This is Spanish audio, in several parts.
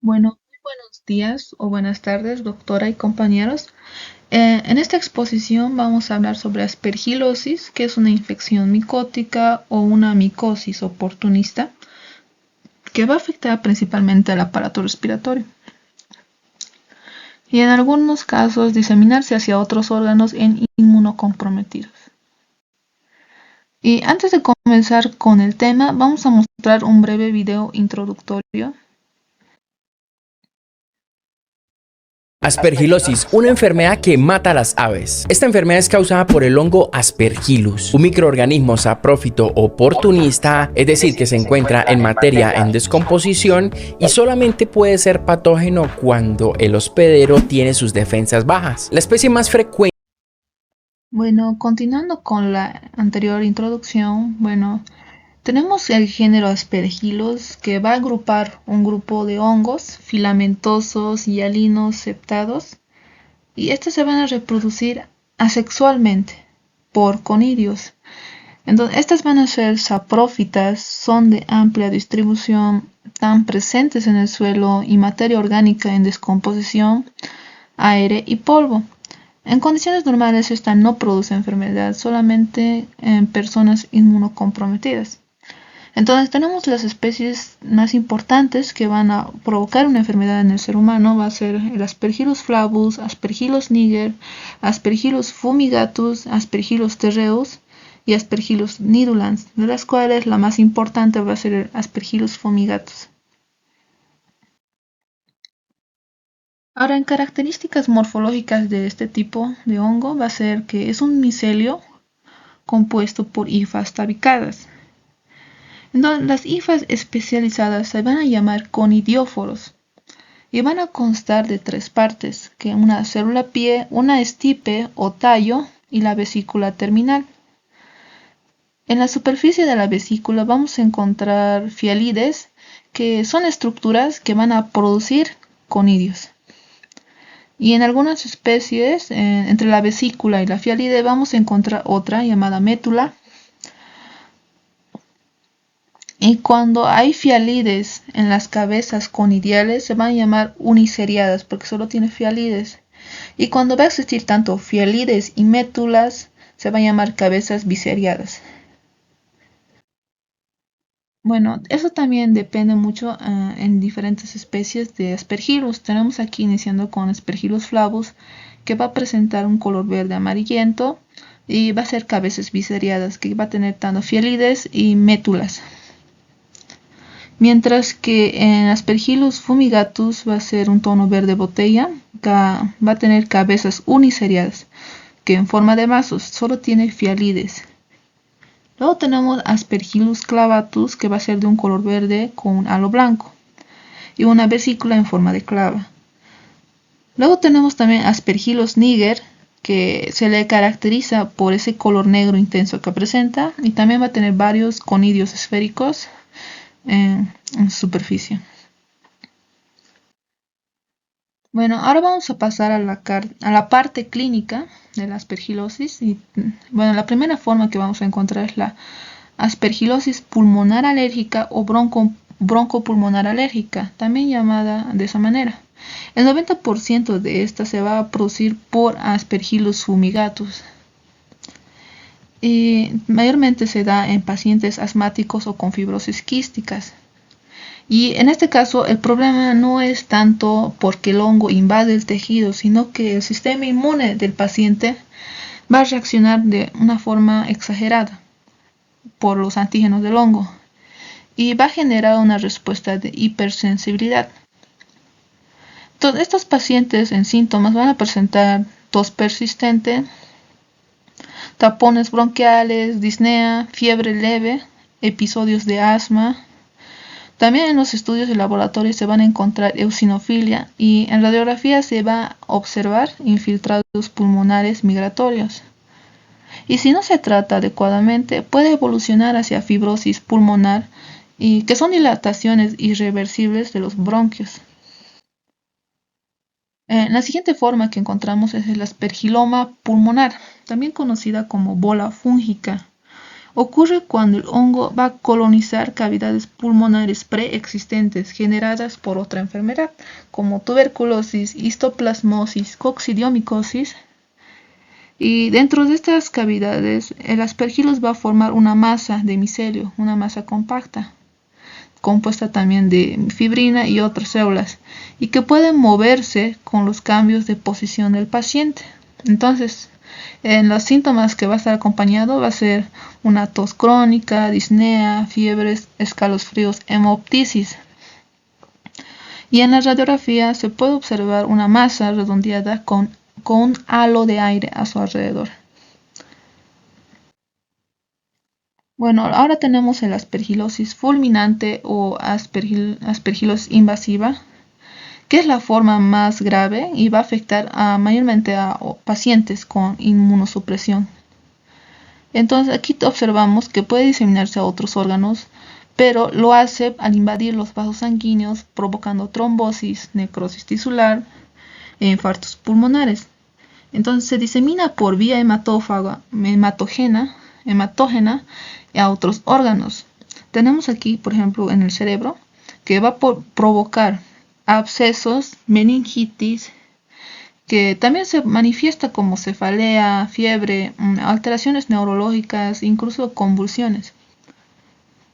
Bueno, muy buenos días o buenas tardes, doctora y compañeros. En esta exposición vamos a hablar sobre aspergilosis, que es una infección micótica o una micosis oportunista que va a afectar principalmente al aparato respiratorio y en algunos casos diseminarse hacia otros órganos en inmunocomprometidos. Y antes de comenzar con el tema, vamos a mostrar un breve video introductorio. Aspergilosis, una enfermedad que mata a las aves. Esta enfermedad es causada por el hongo Aspergillus, un microorganismo saprófito oportunista, es decir, que se encuentra en materia en descomposición y solamente puede ser patógeno cuando el hospedero tiene sus defensas bajas. La especie más frecuente. Bueno, continuando con la anterior introducción, tenemos el género Aspergillus que va a agrupar un grupo de hongos filamentosos, hialinos, septados, y estos se van a reproducir asexualmente por conidios. Entonces, estas van a ser saprófitas, son de amplia distribución, están presentes en el suelo y materia orgánica en descomposición, aire y polvo. En condiciones normales esta no produce enfermedad, solamente en personas inmunocomprometidas. Entonces tenemos las especies más importantes que van a provocar una enfermedad en el ser humano. Va a ser el Aspergillus flavus, Aspergillus niger, Aspergillus fumigatus, Aspergillus terreus y Aspergillus nidulans, de las cuales la más importante va a ser el Aspergillus fumigatus. Ahora, en características morfológicas de este tipo de hongo va a ser que es un micelio compuesto por hifas tabicadas. Entonces, las hifas especializadas se van a llamar conidióforos y van a constar de tres partes, que una célula pie, una estipe o tallo y la vesícula terminal. En la superficie de la vesícula vamos a encontrar fialides, que son estructuras que van a producir conidios. Y en algunas especies, entre la vesícula y la fialide, vamos a encontrar otra llamada métula. Y cuando hay fialides en las cabezas conidiales, se van a llamar uniseriadas porque solo tiene fialides. Y cuando va a existir tanto fialides y métulas, se van a llamar cabezas biseriadas. Bueno, eso también depende mucho en diferentes especies de Aspergillus. Tenemos aquí iniciando con Aspergillus flavus, que va a presentar un color verde amarillento y va a ser cabezas biseriadas, que va a tener tanto fialides y métulas. Mientras que en Aspergillus fumigatus va a ser un tono verde botella, que va a tener cabezas uniseriadas, que en forma de vasos solo tiene fialides. Luego tenemos Aspergillus clavatus, que va a ser de un color verde con un halo blanco y una vesícula en forma de clava. Luego tenemos también Aspergillus niger, que se le caracteriza por ese color negro intenso que presenta y también va a tener varios conidios esféricos en su superficie. Bueno, ahora vamos a pasar a la parte clínica de la aspergilosis. Y, bueno, la primera forma que vamos a encontrar es la aspergilosis pulmonar alérgica o broncopulmonar alérgica, también llamada de esa manera. El 90% de esta se va a producir por Aspergillus fumigatus. Y mayormente se da en pacientes asmáticos o con fibrosis quísticas. Y en este caso el problema no es tanto porque el hongo invade el tejido, sino que el sistema inmune del paciente va a reaccionar de una forma exagerada por los antígenos del hongo y va a generar una respuesta de hipersensibilidad. Todos estos pacientes en síntomas van a presentar tos persistente, tapones bronquiales, disnea, fiebre leve, episodios de asma. También en los estudios de laboratorio se van a encontrar eosinofilia y en radiografía se va a observar infiltrados pulmonares migratorios. Y si no se trata adecuadamente, puede evolucionar hacia fibrosis pulmonar y que son dilataciones irreversibles de los bronquios. La siguiente forma que encontramos es el aspergiloma pulmonar, también conocida como bola fúngica ocurre cuando el hongo va a colonizar cavidades pulmonares preexistentes generadas por otra enfermedad, como tuberculosis, histoplasmosis, coccidiomicosis. Y dentro de estas cavidades, el aspergillus va a formar una masa de micelio, una masa compacta, compuesta también de fibrina y otras células, y que pueden moverse con los cambios de posición del paciente. Entonces, en los síntomas que va a estar acompañado va a ser una tos crónica, disnea, fiebres, escalofríos, hemoptisis. Y en la radiografía se puede observar una masa redondeada con un halo de aire a su alrededor. Bueno, ahora tenemos el aspergilosis fulminante o aspergilosis invasiva, que es la forma más grave y va a afectar mayormente a pacientes con inmunosupresión. Entonces aquí observamos que puede diseminarse a otros órganos, pero lo hace al invadir los vasos sanguíneos, provocando trombosis, necrosis tisular e infartos pulmonares. Entonces se disemina por vía hematógena a otros órganos. Tenemos aquí, por ejemplo, en el cerebro, que va a provocar abscesos, meningitis, que también se manifiesta como cefalea, fiebre, alteraciones neurológicas, incluso convulsiones.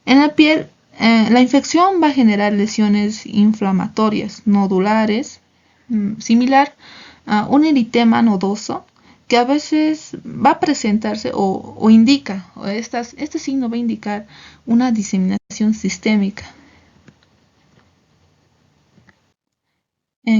En la piel, la infección va a generar lesiones inflamatorias, nodulares, similar a un eritema nodoso, que a veces va a presentarse o indica, este signo va a indicar una diseminación sistémica.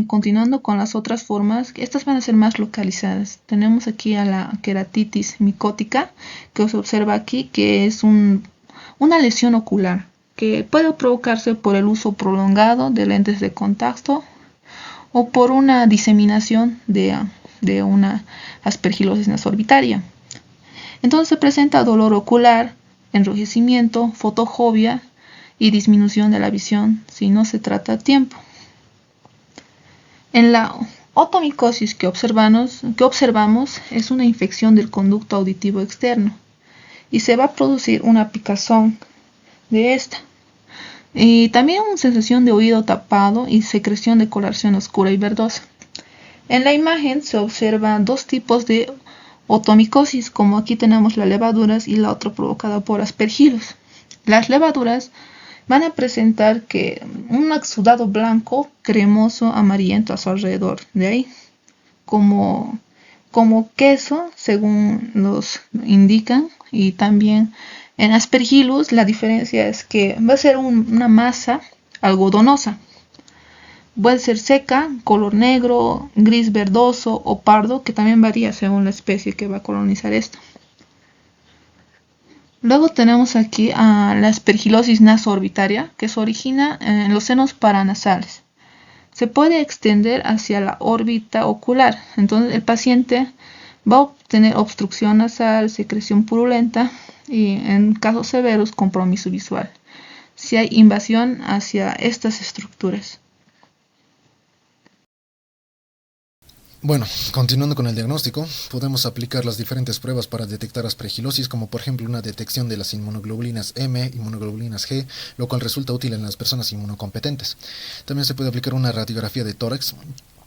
Continuando con las otras formas, estas van a ser más localizadas. Tenemos aquí a la queratitis micótica, que se observa aquí, que es una lesión ocular, que puede provocarse por el uso prolongado de lentes de contacto o por una diseminación de una aspergilosis nasorbitaria. Entonces se presenta dolor ocular, enrojecimiento, fotofobia y disminución de la visión si no se trata a tiempo. En la otomicosis que observamos es una infección del conducto auditivo externo y se va a producir una picazón de esta. Y también una sensación de oído tapado y secreción de coloración oscura y verdosa. En la imagen se observan dos tipos de otomicosis, como aquí tenemos las levaduras y la otra provocada por aspergillus. Las levaduras van a presentar un exudado blanco, cremoso, amarillento a su alrededor, de ahí como queso, según los indican, y también en aspergillus la diferencia es que va a ser una masa algodonosa. Puede ser seca, color negro, gris verdoso o pardo, que también varía según la especie que va a colonizar esto. Luego tenemos aquí a la aspergilosis nasoorbitaria, que se origina en los senos paranasales. Se puede extender hacia la órbita ocular. Entonces el paciente va a obtener obstrucción nasal, secreción purulenta y en casos severos compromiso visual, si hay invasión hacia estas estructuras. Bueno, continuando con el diagnóstico, podemos aplicar las diferentes pruebas para detectar aspergilosis, como por ejemplo una detección de las inmunoglobulinas M, inmunoglobulinas G, lo cual resulta útil en las personas inmunocompetentes. También se puede aplicar una radiografía de tórax,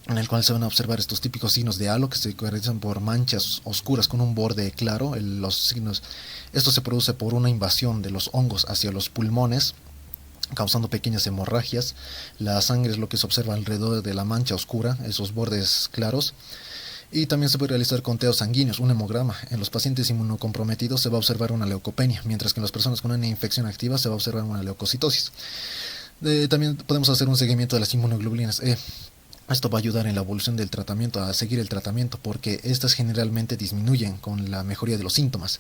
en el cual se van a observar estos típicos signos de halo que se caracterizan por manchas oscuras con un borde claro. Esto se produce por una invasión de los hongos hacia los pulmones, causando pequeñas hemorragias. La sangre es lo que se observa alrededor de la mancha oscura, esos bordes claros. Y también se puede realizar conteos sanguíneos, un hemograma. En los pacientes inmunocomprometidos se va a observar una leucopenia, mientras que en las personas con una infección activa se va a observar una leucocitosis. También podemos hacer un seguimiento de las inmunoglobulinas E. Esto va a ayudar en la evolución del tratamiento, a seguir el tratamiento, porque estas generalmente disminuyen con la mejoría de los síntomas.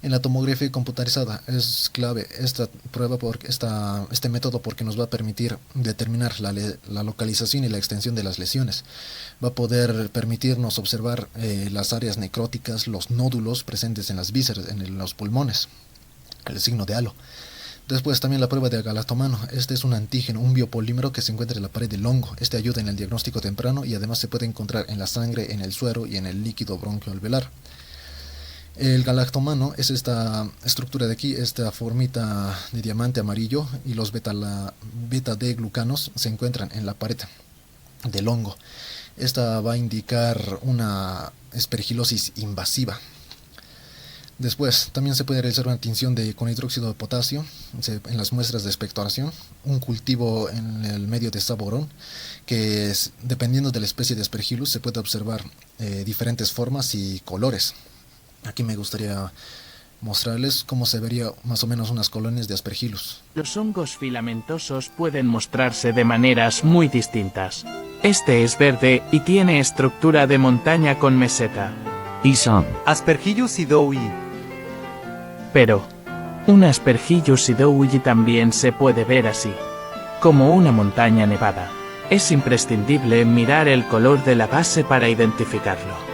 En la tomografía computarizada es clave esta prueba, este método, porque nos va a permitir determinar la localización y la extensión de las lesiones. Va a poder permitirnos observar las áreas necróticas, los nódulos presentes en las vísceras, en los pulmones, el signo de halo. Después también la prueba de galatomano. Este es un antígeno, un biopolímero que se encuentra en la pared del hongo. Este ayuda en el diagnóstico temprano y además se puede encontrar en la sangre, en el suero y en el líquido bronquialveolar. El galactomano es esta estructura de aquí, esta formita de diamante amarillo, y los beta-D-glucanos se encuentran en la pared del hongo. Esta va a indicar una aspergilosis invasiva. Después, también se puede realizar una tinción con hidróxido de potasio en las muestras de expectoración, un cultivo en el medio de Saborón, que dependiendo de la especie de Aspergillus se puede observar diferentes formas y colores. Aquí me gustaría mostrarles cómo se vería más o menos unas colonias de Aspergillus. Los hongos filamentosos pueden mostrarse de maneras muy distintas. Este es verde y tiene estructura de montaña con meseta. Y son Aspergillus idoui. Pero, un Aspergillus idoui también se puede ver así, como una montaña nevada. Es imprescindible mirar el color de la base para identificarlo.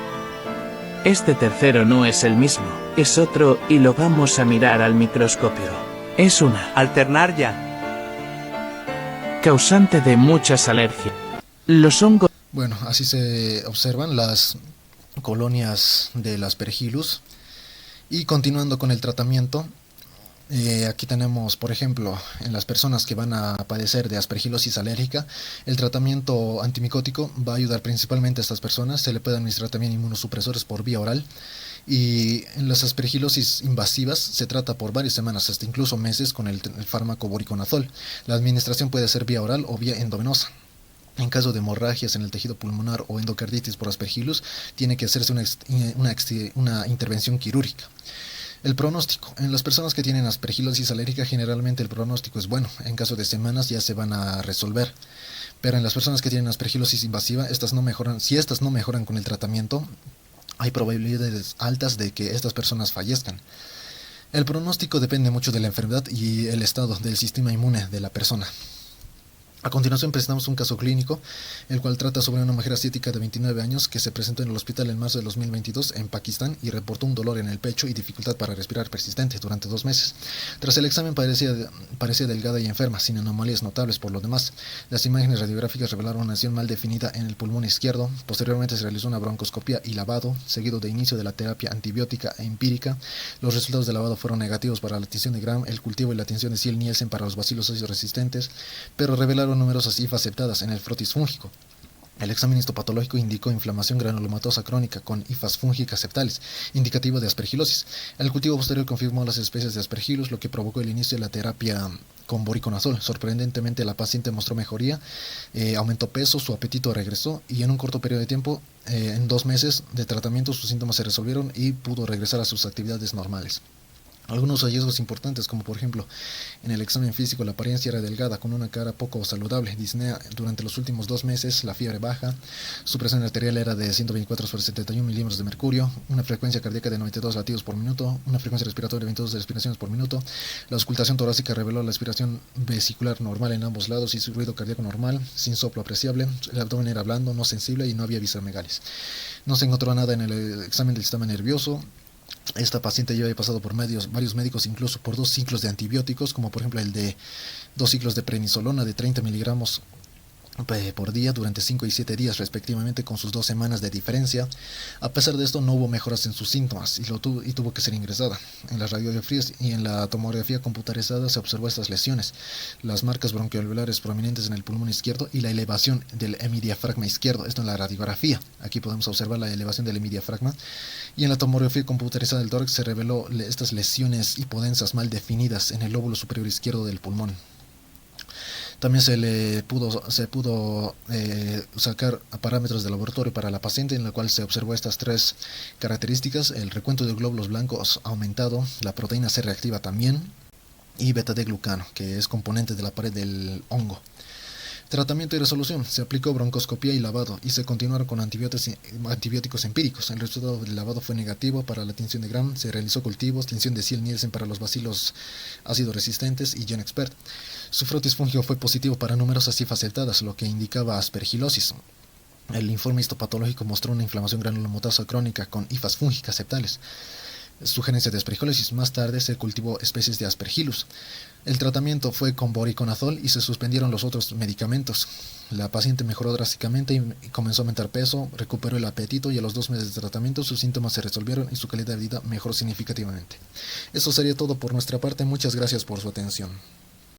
Este tercero no es el mismo, es otro y lo vamos a mirar al microscopio. Es una Alternaria. causante de muchas alergias. Los hongos Bueno, así se observan las colonias del Aspergillus. Y continuando con el tratamiento, aquí tenemos, por ejemplo, en las personas que van a padecer de aspergilosis alérgica, el tratamiento antimicótico va a ayudar principalmente a estas personas. Se le puede administrar también inmunosupresores por vía oral. Y en las aspergilosis invasivas se trata por varias semanas, hasta incluso meses, con el fármaco voriconazol. La administración puede ser vía oral o vía endovenosa. En caso de hemorragias en el tejido pulmonar o endocarditis por Aspergillus, tiene que hacerse una intervención quirúrgica. El pronóstico. En las personas que tienen aspergilosis alérgica, generalmente el pronóstico es bueno. En caso de semanas ya se van a resolver. Pero en las personas que tienen aspergilosis invasiva, estas no mejoran. Si estas no mejoran con el tratamiento, hay probabilidades altas de que estas personas fallezcan. El pronóstico depende mucho de la enfermedad y el estado del sistema inmune de la persona. A continuación presentamos un caso clínico, el cual trata sobre una mujer asiática de 29 años que se presentó en el hospital en marzo de 2022 en Pakistán y reportó un dolor en el pecho y dificultad para respirar persistente durante 2 meses. Tras el examen parecía delgada y enferma, sin anomalías notables por lo demás. Las imágenes radiográficas revelaron una lesión mal definida en el pulmón izquierdo. Posteriormente se realizó una broncoscopia y lavado, seguido de inicio de la terapia antibiótica e empírica. Los resultados del lavado fueron negativos para la tinción de Gram, el cultivo y la tinción de Ziel-Nielsen para los bacilos óseos resistentes, pero revelaron numerosas IFA aceptadas en el frotis fúngico. El examen histopatológico indicó inflamación granulomatosa crónica con hifas fúngicas septales, indicativo de aspergilosis. El cultivo posterior confirmó las especies de Aspergillus, lo que provocó el inicio de la terapia con voriconazol. Sorprendentemente, la paciente mostró mejoría, aumentó peso, su apetito regresó y en un corto periodo de tiempo, en 2 meses de tratamiento, sus síntomas se resolvieron y pudo regresar a sus actividades normales. Algunos hallazgos importantes, como por ejemplo, en el examen físico la apariencia era delgada, con una cara poco saludable, disnea durante los últimos 2 meses, la fiebre baja, su presión arterial era de 124/71 milímetros de mercurio, una frecuencia cardíaca de 92 latidos por minuto, una frecuencia respiratoria de 22 respiraciones por minuto, la auscultación torácica reveló la aspiración vesicular normal en ambos lados y su ruido cardíaco normal, sin soplo apreciable, el abdomen era blando, no sensible y no había viscermegales. No se encontró nada en el examen del sistema nervioso. Esta paciente ya había pasado por varios médicos, incluso por 2 ciclos de antibióticos, como por ejemplo el de 2 ciclos de prednisolona de 30 miligramos por día durante 5 y 7 días respectivamente, con sus 2 semanas de diferencia. A pesar de esto no hubo mejoras en sus síntomas y tuvo que ser ingresada. En las radiografías y en la tomografía computarizada se observó estas lesiones, las marcas bronquiolivulares prominentes en el pulmón izquierdo y la elevación del hemidiafragma izquierdo. Esto en la radiografía, aquí podemos observar la elevación del hemidiafragma, y en la tomografía computarizada del tórax se reveló estas lesiones hipodensas mal definidas en el lóbulo superior izquierdo del pulmón. También se pudo sacar parámetros de laboratorio para la paciente, en la cual se observó estas 3 características: el recuento de glóbulos blancos aumentado, la proteína C reactiva también, y beta-D-glucano, que es componente de la pared del hongo. Tratamiento y resolución. Se aplicó broncoscopía y lavado y se continuaron con antibióticos empíricos. El resultado del lavado fue negativo para la tinción de Gram. Se realizó cultivos, tinción de Ziel-Nielsen para los bacilos ácido resistentes y GenExpert. Su frotis fúngico fue positivo para numerosas IFA aceptadas, lo que indicaba aspergilosis. El informe histopatológico mostró una inflamación granulomatosa crónica con hifas fúngicas septales. sugerencia de aspergillosis. Más tarde se cultivó especies de Aspergillus. El tratamiento fue con voriconazol y se suspendieron los otros medicamentos. La paciente mejoró drásticamente y comenzó a aumentar peso, recuperó el apetito y a los 2 meses de tratamiento sus síntomas se resolvieron y su calidad de vida mejoró significativamente. Eso sería todo por nuestra parte. Muchas gracias por su atención.